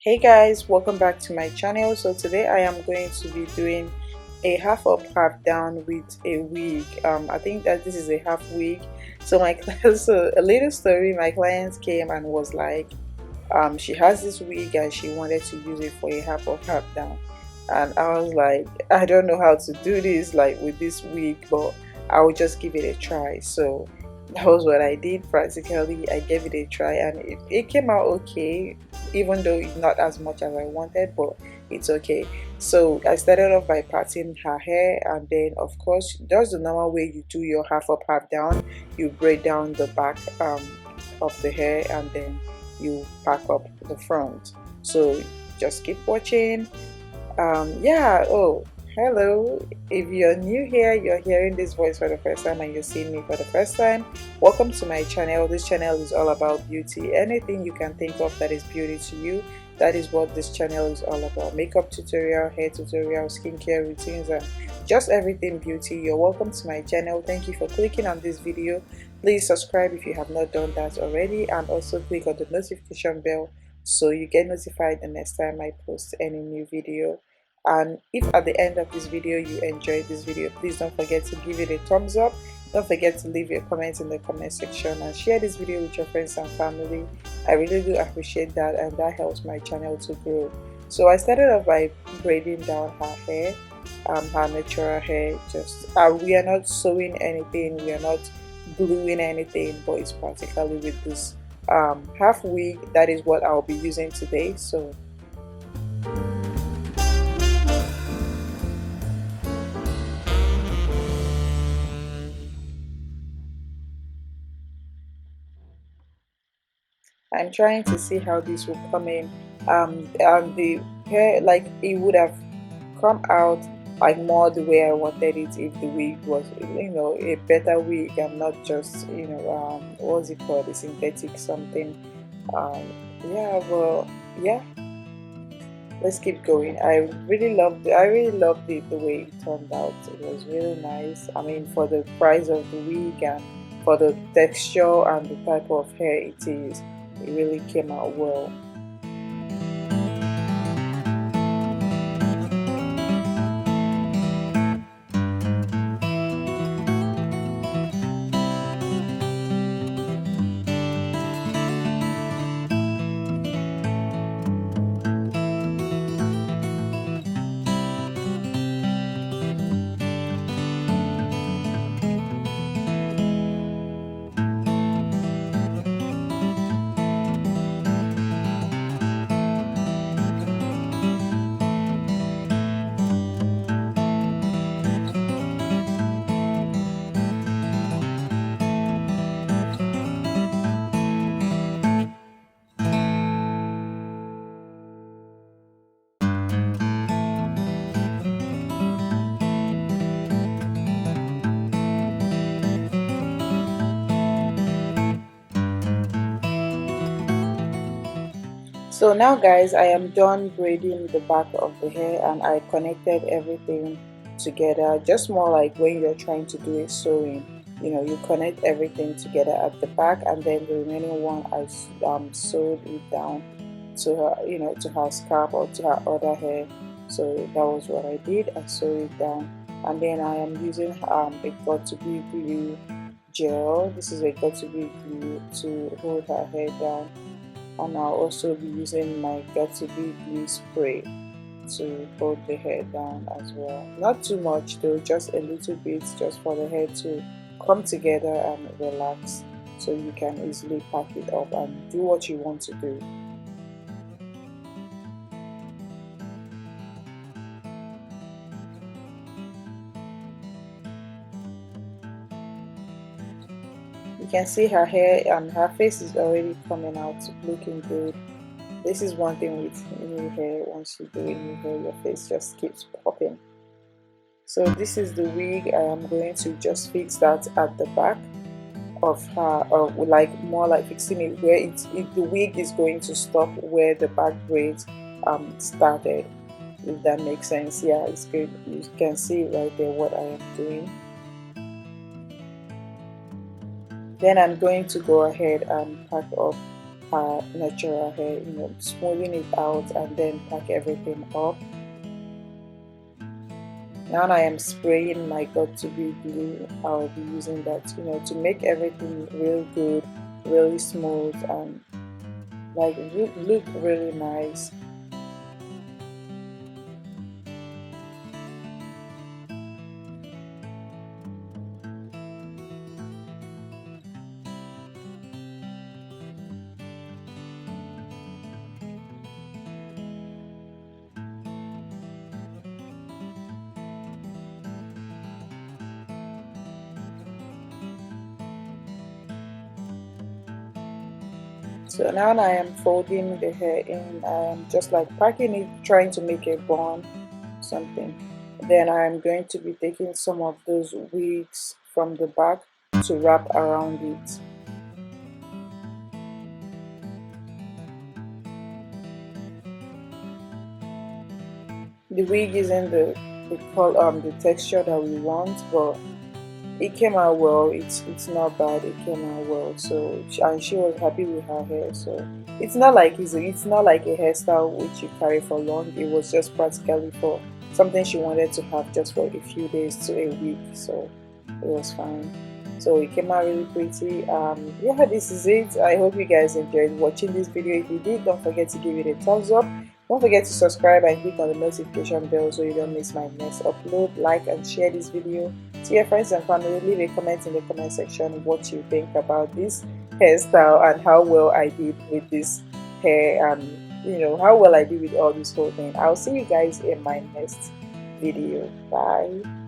Hey guys, welcome back to my channel. So today I am going to be doing a half up half down with a wig. I think that this is a half wig. So so a little story, my client came and was like, she has this wig and she wanted to use it for a half up half down, and I was like, I don't know how to do this like with this wig, but I will just give it a try. So that was what I did. Practically I gave it a try and it came out okay, even though it's not as much as I wanted, but it's okay. So I started off by parting her hair, and then of course that's the normal way you do your half up half down. You braid down the back of the hair, and then you pack up the front. So just keep watching. Yeah. Oh, hello. If you're new here, you're hearing this voice for the first time and you're seeing me for the first time, welcome to my channel. This channel is all about beauty. Anything you can think of that is beauty to you, that is what this channel is all about. Makeup tutorial, hair tutorial, skincare routines, and just everything beauty. You're welcome to my channel. Thank you for clicking on this video. Please subscribe if you have not done that already, and also click on the notification bell so you get notified the next time I post any new video. And if at the end of this video you enjoyed this video, please don't forget to give it a thumbs up. Don't forget to leave your comments in the comment section and share this video with your friends and family. I really do appreciate that, and that helps my channel to grow. So I started off by braiding down her hair, her natural hair. Just we are not sewing anything, we are not gluing anything, but it's practically with this half wig. That is what I'll be using today. So I'm trying to see how this will come in. And the hair, like, it would have come out like more the way I wanted it if the wig was, a better wig and not just, what's it called, a synthetic something. Um, yeah, well, yeah. Let's keep going. I really loved it the way it turned out. It was really nice. I mean, for the price of the wig and for the texture and the type of hair it is, it really came out well. So now guys, I am done braiding the back of the hair and I connected everything together, just more like when you're trying to do a sewing. You connect everything together at the back, and then the remaining one I sewed it down to her, to her scalp or to her other hair. So that was what I did. I sewed it down, and then I am using a got2b glue gel. This is a got2b glue to hold her hair down, and I'll also be using my got2b glue spray to hold the hair down as well. Not too much though, just a little bit, just for the hair to come together and relax, so you can easily pack it up and do what you want to do. You can see her hair and her face is already coming out looking good. This is one thing with new hair. Once you do a new hair, your face just keeps popping. So this is the wig. I am going to just fix that at the back of her, or like more like fixing it where the wig is going to stop where the back braids started, if that makes sense. Yeah, it's good. You can see right there what I am doing. Then I'm going to go ahead and pack up her natural hair, smoothing it out and then pack everything up. Now I am spraying my got2b glue. I'll be using that, to make everything real good, really smooth, and like look really nice. So now I am folding the hair in. I am just like packing it, trying to make a bun, something. Then I am going to be taking some of those wigs from the back to wrap around it. The wig isn't the texture that we want, but it came out well. It's not bad. It came out well. So and she was happy with her hair. So it's not like a hairstyle which you carry for long. It was just practically for something she wanted to have just for a few days to a week. So it was fine. So it came out really pretty. Yeah, this is it. I hope you guys enjoyed watching this video. If you did, don't forget to give it a thumbs up. Don't forget to subscribe and click on the notification bell so you don't miss my next upload. Like and share this video to your friends and family. Leave a comment in the comment section what you think about this hairstyle and how well I did with this hair, and how well I did with all this whole thing. I'll see you guys in my next video. Bye.